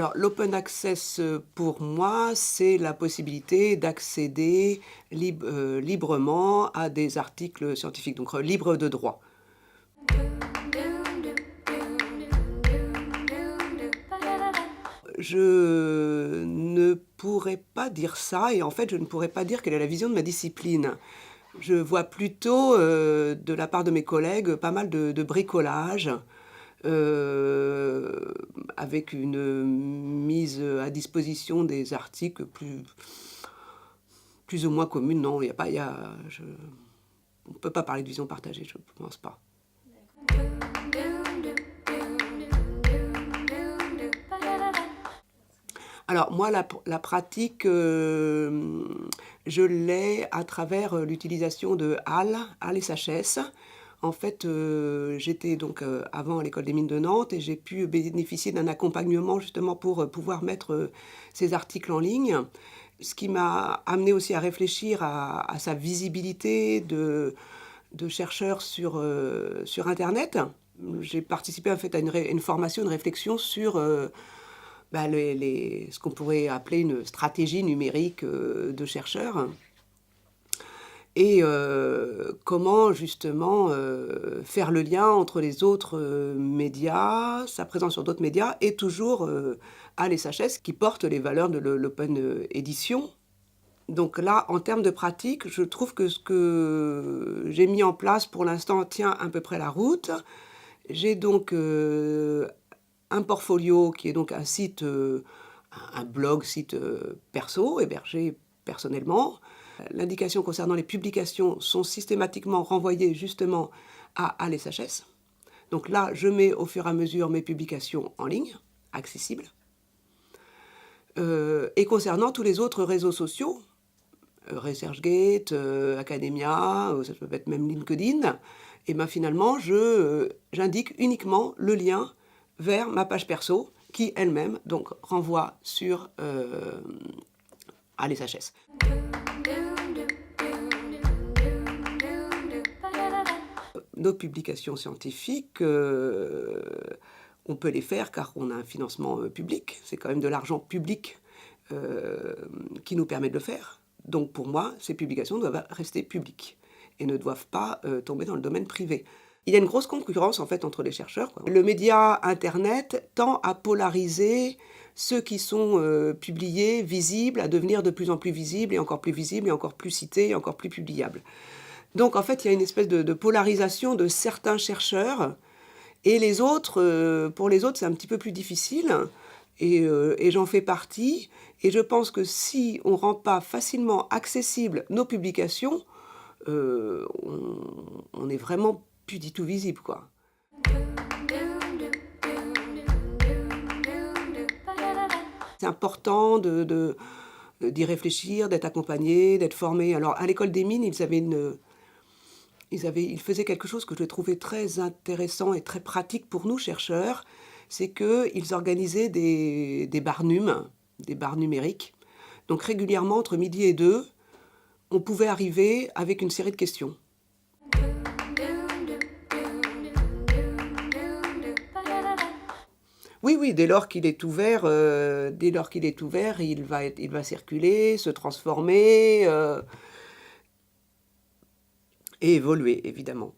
Alors, l'open access, pour moi, c'est la possibilité d'accéder librement à des articles scientifiques, donc libre de droit. Je ne pourrais pas dire ça et en fait, je ne pourrais pas dire quelle est la vision de ma discipline. Je vois plutôt, de la part de mes collègues, pas mal de bricolage, avec une mise à disposition des articles plus ou moins communes. Non, il y a pas, on ne peut pas parler de vision partagée, je ne pense pas. Alors moi, la pratique, je l'ai à travers l'utilisation de HAL SHS. En fait, j'étais donc avant à l'école des mines de Nantes et j'ai pu bénéficier d'un accompagnement justement pour pouvoir mettre ces articles en ligne. Ce qui m'a amené aussi à réfléchir à sa visibilité de chercheurs sur Internet. J'ai participé en fait à une formation, une réflexion sur ce qu'on pourrait appeler une stratégie numérique de chercheurs. Et comment justement faire le lien entre les autres médias, sa présence sur d'autres médias, et toujours à l'SHS qui porte les valeurs de l'open édition. Donc là, en termes de pratique, je trouve que ce que j'ai mis en place pour l'instant tient à peu près la route. J'ai donc un portfolio qui est donc un site, un blog, site perso, hébergé personnellement. L'indication concernant les publications sont systématiquement renvoyées justement à l'SHS. Donc là, je mets au fur et à mesure mes publications en ligne, accessibles. Et concernant tous les autres réseaux sociaux, ResearchGate, Academia, ça peut être même LinkedIn, et ben finalement, j'indique uniquement le lien vers ma page perso, qui elle-même donc renvoie sur à l'SHS. Nos publications scientifiques, on peut les faire car on a un financement public. C'est quand même de l'argent public qui nous permet de le faire. Donc pour moi, ces publications doivent rester publiques et ne doivent pas tomber dans le domaine privé. Il y a une grosse concurrence en fait entre les chercheurs, quoi. Le média Internet tend à polariser ceux qui sont publiés, visibles, à devenir de plus en plus visibles et encore plus visibles et encore plus cités et encore plus publiables. Donc en fait, il y a une espèce de polarisation de certains chercheurs et les autres, pour les autres, c'est un petit peu plus difficile et j'en fais partie. Et je pense que si on ne rend pas facilement accessibles nos publications, on est vraiment plus du tout visible, quoi. C'est important d'y réfléchir, d'être accompagné, d'être formé. Alors à l'école des mines, ils faisaient quelque chose que je trouvais très intéressant et très pratique pour nous, chercheurs, c'est qu'ils organisaient des barnums, des bars numériques. Donc régulièrement, entre midi et 2, on pouvait arriver avec une série de questions. Oui, oui, dès lors qu'il est ouvert, il va circuler, se transformer et évoluer, évidemment.